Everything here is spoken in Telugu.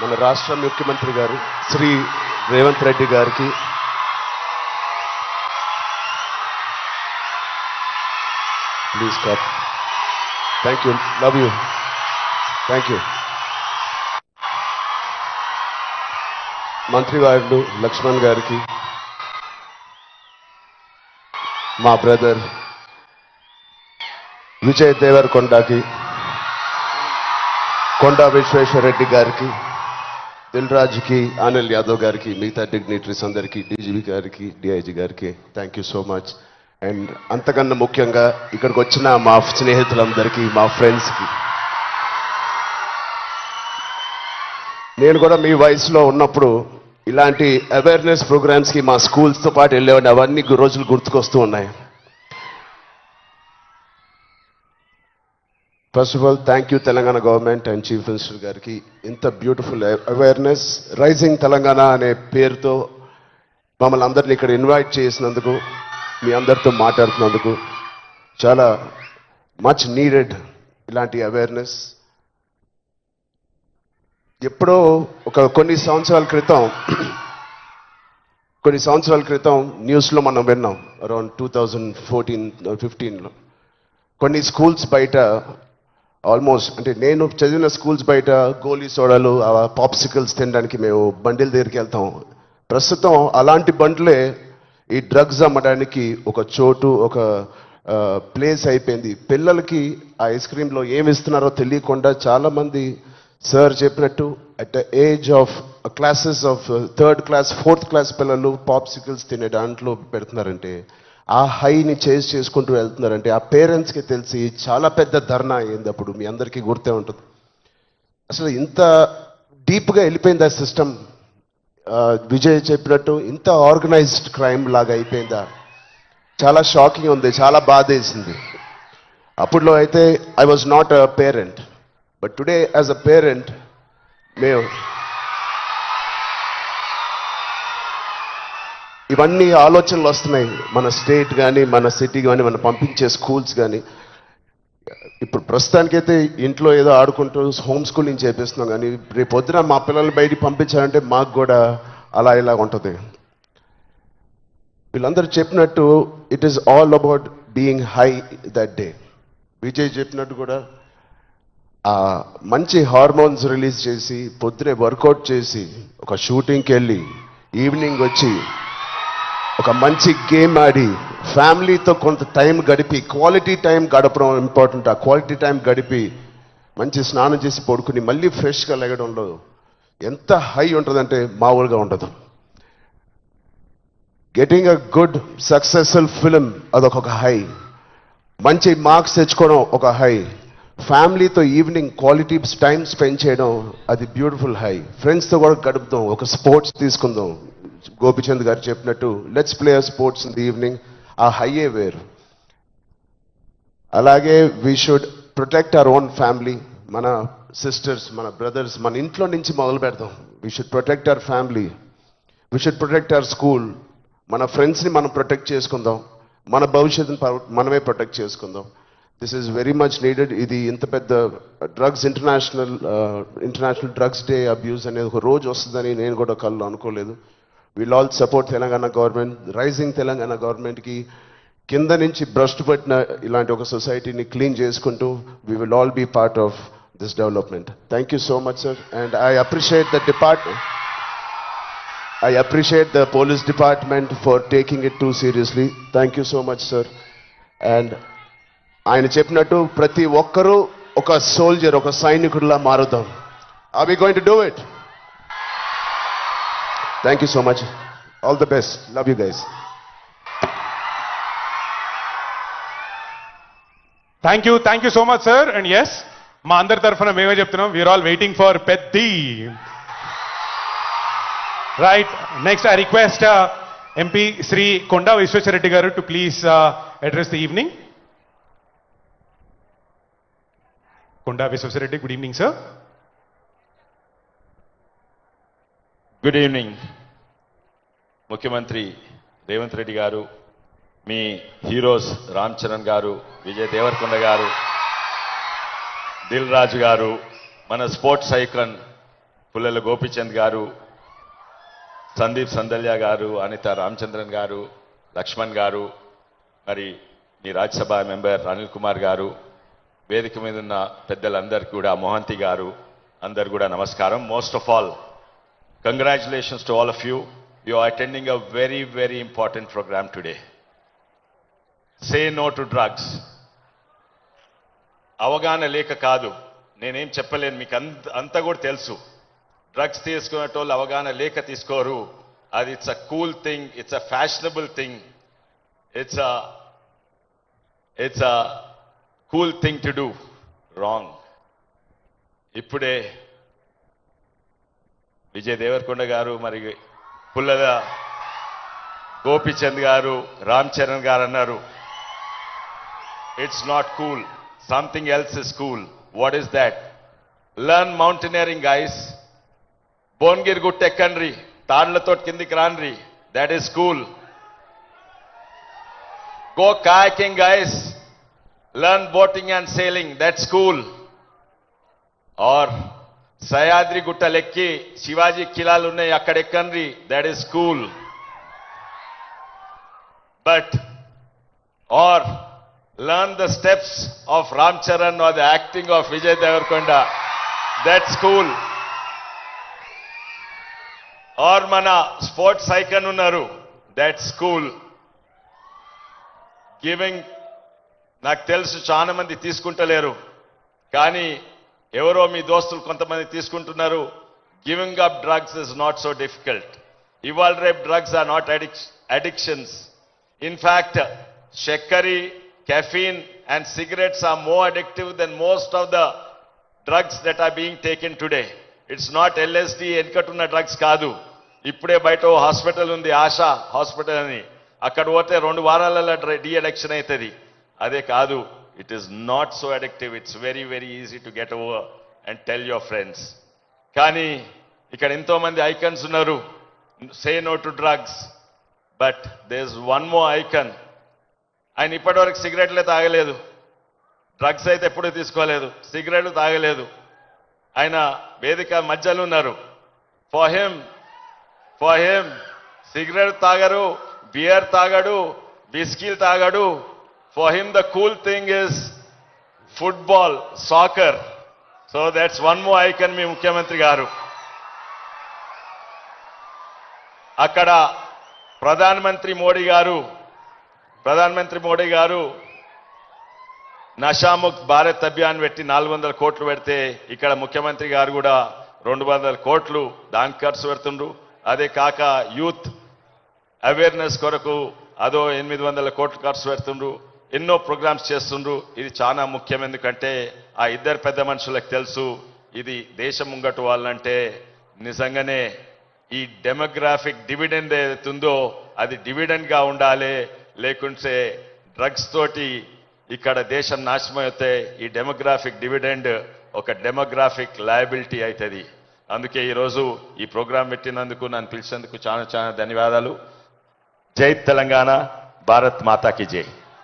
మన రాష్ట్ర ముఖ్యమంత్రి గారు శ్రీ రేవంత్ రెడ్డి గారికి, ప్లీజ్ కప్. Thank you, love you, thank you. మంత్రివారులు లక్ష్మణ్ గారికి, మా బ్రదర్ విజయ్ దేవరకొండకి, కొండా విశ్వేశ్వరరెడ్డి గారికి, దిల్ రాజుకి, అనిల్ యాదవ్ గారికి, మిగతా డిగ్నిటరీస్ అందరికీ, డీజీపీ గారికి, డిఐజీ గారికి thank you so much. And అంతకన్నా ముఖ్యంగా ఇక్కడికి వచ్చిన మా స్నేహితులందరికీ, మా ఫ్రెండ్స్కి, నేను కూడా మీ వయసులో ఉన్నప్పుడు ఇలాంటి అవేర్నెస్ ప్రోగ్రామ్స్కి మా స్కూల్స్తో పాటు వెళ్ళేవాడిని. అవన్నీ రోజులు గుర్తుకొస్తూ ఉన్నాయి. First of all thank you Telangana government and chief minister గారికి. ఇంత బ్యూటిఫుల్ అవేర్నెస్ రైజింగ్ తెలంగాణ అనే పేరుతో మమ్మల్ని అందరినీ ఇక్కడ ఇన్వైట్ చేసినందుకు, మీ అందరితో మాట్లాడుతున్నందుకు చాలా మచ్ నీడెడ్ ఇలాంటి అవేర్నెస్. ఎప్పుడో కొన్ని సంవత్సరాల క్రితం న్యూస్లో మనం విన్నాం, అరౌండ్ 2014-15లో కొన్ని స్కూల్స్ బయట ఆల్మోస్ట్, అంటే నేను చదివిన స్కూల్స్ బయట గోలీ సోడాలు, పాప్సికల్స్ తినడానికి మేము బండిల దగ్గరికి వెళ్తాం. ప్రస్తుతం అలాంటి బండ్లే ఈ డ్రగ్స్ అమ్మడానికి ఒక చోటు, ఒక ప్లేస్ అయిపోయింది. పిల్లలకి ఆ ఐస్ క్రీమ్లో ఏమి ఇస్తున్నారో తెలియకుండా చాలామంది సార్ చెప్పినట్టు at the age of classes of 3rd class 4th class పిల్లలు పాప్సికల్స్ తినే దాంట్లో పెడుతున్నారంటే, ఆ హైని చేసుకుంటూ వెళ్తున్నారంటే ఆ పేరెంట్స్కి తెలిసి చాలా పెద్ద ధర్నా అయింది. అప్పుడు మీ అందరికీ గుర్తే ఉంటుంది. అసలు ఇంత డీప్గా వెళ్ళిపోయింది ఆ సిస్టమ్. విజయ్ చెప్పినట్టు ఇంత ఆర్గనైజ్డ్ క్రైమ్ లాగా అయిపోయిందా? చాలా షాకింగ్ ఉంది, చాలా బాధ వేసింది. అప్పుడులో అయితే I was not a parent, but today as a parent మేము ఇవన్నీ ఆలోచనలు వస్తున్నాయి. మన స్టేట్ కానీ, మన సిటీ కానీ, మనం పంపించే స్కూల్స్ కానీ. ఇప్పుడు ప్రస్తుతానికైతే ఇంట్లో ఏదో ఆడుకుంటూ హోమ్ స్కూలింగ్ చేపిస్తున్నాం, కానీ రేపు పొద్దున మా పిల్లల్ని బయటికి పంపించాలంటే మాకు కూడా అలా ఇలా ఉంటుంది. వీళ్ళందరూ చెప్పినట్టు it is all about being high that day. Vijay చెప్పినట్టు కూడా మంచి హార్మోన్స్ రిలీజ్ చేసి, పొద్దునే వర్కౌట్ చేసి, ఒక షూటింగ్కి వెళ్ళి ఈవినింగ్ వచ్చి ఒక మంచి గేమ్ ఆడి, ఫ్యామిలీతో కొంత టైం గడిపి, క్వాలిటీ టైం గడపడం ఇంపార్టెంట్. ఆ క్వాలిటీ టైం గడిపి మంచి స్నానం చేసి పడుకుని మళ్ళీ ఫ్రెష్గా లెగడంలో ఎంత హై ఉంటుందంటే మామూలుగా ఉండదు. Getting a good successful film అదొక హై, మంచి మార్క్స్ తెచ్చుకోవడం ఒక హై, ఫ్యామిలీతో ఈవినింగ్ క్వాలిటీ టైం స్పెండ్ చేయడం అది బ్యూటిఫుల్ హై, ఫ్రెండ్స్తో కూడా గడుపుదాం, ఒక స్పోర్ట్స్ తీసుకుందాం. గోపిచంద్ గారు చెప్పినట్టు let's play sports in the evening, ఆ హైయే వేరు. అలాగే we should protect our own family, మన సిస్టర్స్, మన బ్రదర్స్, మన ఇంట్లో నుంచి మొదలు పెడదాం. We should protect our family, we should protect our school, మన ఫ్రెండ్స్ని మనం ప్రొటెక్ట్ చేసుకుందాం, మన భవిష్యత్తుని మనమే ప్రొటెక్ట్ చేసుకుందాం. This is very much needed. ఇది ఇంత పెద్ద drugs international drugs day abuse అనేది ఒక రోజు వస్తుందని నేను కూడా కళ్ళు అనుకోలేదు. Will all support Telangana government, rising Telangana గవర్నమెంట్కి కింద నుంచి భ్రష్టు పట్టిన ఇలాంటి ఒక సొసైటీని క్లీన్ చేసుకుంటూ we will all be part of this development. Thank you so much sir. And I appreciate the police department for taking it too seriously. Thank you so much sir. And ఆయన చెప్పినట్టు ప్రతి ఒక్కరూ ఒక సోల్జర్, ఒక సైనికుడిలా మారుదాం. Are we going to do it? Thank you so much. All the best. Love you guys. Thank you so much sir. And yes, మా అందరి తరఫున మేమే చెప్తున్నాం, we are all waiting for Peddi. Right, next I request MP Sri Konda Vishweshwareddy garu to please address the evening. Konda Vishweshwareddy, good evening sir. Good evening. ముఖ్యమంత్రి రేవంత్ రెడ్డి గారు, మీ హీరోస్ రామ్ చరణ్ గారు, విజయ్ దేవరకొండ గారు, దిల్ రాజు గారు, మన స్పోర్ట్స్ ఐకాన్ పుల్లెల గోపిచంద్ గారు, సందీప్ సందల్య గారు, అనిత రామచంద్రన్ గారు, లక్ష్మణ్ గారు, మరి మీ రాజ్యసభ మెంబర్ అనిల్ కుమార్ గారు, వేదిక మీద ఉన్న పెద్దలందరికీ కూడా, మోహంతి గారు, అందరు కూడా నమస్కారం. Most of all, congratulations to all of you. You are attending a very very important programme today. Say no to drugs. అవగాహన లేక కాదు, నేనేం చెప్పలేను, మీకు అంతా కూడా తెలుసు. డ్రగ్స్ తీసుకునేటోళ్ళు అవగాహన లేక తీసుకోరు. అది it's a cool thing, it's a fashionable thing, it's a cool thing to do. Wrong. ఇప్పుడే విజయ్ దేవరకొండ గారు, మరి పుల్లల గోపిచంద్ గారు, రామ్ చరణ్ గారు అన్నారు, it's not cool, something else is cool. What is that? Learn mountaineering guys. Bhuvanagiri గుట్ట ఎక్కండ్రి, తాళ్లతో కిందికి రాన్రి, దట్ ఈస్ కూల్. గో kayaking guys, learn boating and sailing, that's cool. Or Sahyadri గుట్టలెక్కి శివాజీ కిలాలు ఉన్నాయి, అక్కడ ఎక్కండ్రి, that is cool. But or learn the steps of Ram Charan or the acting of Vijay Devarkonda, that's cool. Or mana sports icon unnaru, that's cool. Giving, నాకు తెలుసు చాలా మంది తీసుకుంటలేరు, కానీ ఎవరో మీ దోస్తులు కొంతమంది తీసుకుంటున్నారు. Giving up drugs is not so difficult. ఇవాళ రేపు drugs are not addictions. In fact షెక్కరి, caffeine and cigarettes are more addictive than most of the drugs that are being taken today. It's not LSD, ఎన్కటున్న డ్రగ్స్ కాదు. ఇప్పుడే బయట హాస్పిటల్ ఉంది, ఆశా హాస్పిటల్ అని, అక్కడ పోతే 2 వారాలలో డీ అడిక్షన్ అవుతుంది. అదే కాదు, it is not so addictive. It's very very easy to get over and tell your friends. కానీ ఇక్కడ ఎంతో మంది ఐకన్స్ ఉన్నారు, say no to drugs. But there is one more icon. ఆయన ఇప్పటివరకు సిగరెట్లే తాగలేదు, డ్రగ్స్ అయితే ఎప్పుడూ తీసుకోలేదు, సిగరెట్లు తాగలేదు. ఆయన వేదిక మధ్యలో ఉన్నారు. ఫర్ హిమ్ సిగరెట్ తాగరు, బియర్ తాగడు, బిస్కీలు తాగడు. For him the cool thing is football, soccer. So that's one more icon మీ ముఖ్యమంత్రి గారు. అక్కడ ప్రధానమంత్రి మోడీ గారు నషాముక్త్ భారత్ అభియాన్ పెట్టి 400 కోట్లు పెడితే, ఇక్కడ ముఖ్యమంత్రి గారు కూడా 200 కోట్లు దానికి ఖర్చు పెడుతుండ్రు. అదే కాక యూత్ అవేర్నెస్ కొరకు అదో 800 కోట్లు ఖర్చు పెడుతుండ్రు. ఎన్నో ప్రోగ్రామ్స్ చేస్తుండ్రు. ఇది చాలా ముఖ్యం, ఎందుకంటే ఆ ఇద్దరు పెద్ద మనుషులకు తెలుసు, ఇది దేశం ముంగటు వాళ్ళంటే నిజంగానే ఈ డెమోగ్రాఫిక్ డివిడెండ్ ఏదైతుందో అది డివిడెండ్ గా ఉండాలి. లేకుంటే డ్రగ్స్ తోటి ఇక్కడ దేశం నాశనం అయితే ఈ డెమోగ్రాఫిక్ డివిడెండ్ ఒక డెమోగ్రాఫిక్ లయబిలిటీ అవుతుంది. అందుకే ఈరోజు ఈ ప్రోగ్రాం పెట్టినందుకు, నన్ను పిలిచినందుకు చాలా చాలా ధన్యవాదాలు. జై తెలంగాణ, భారత్ మాతాకి జై.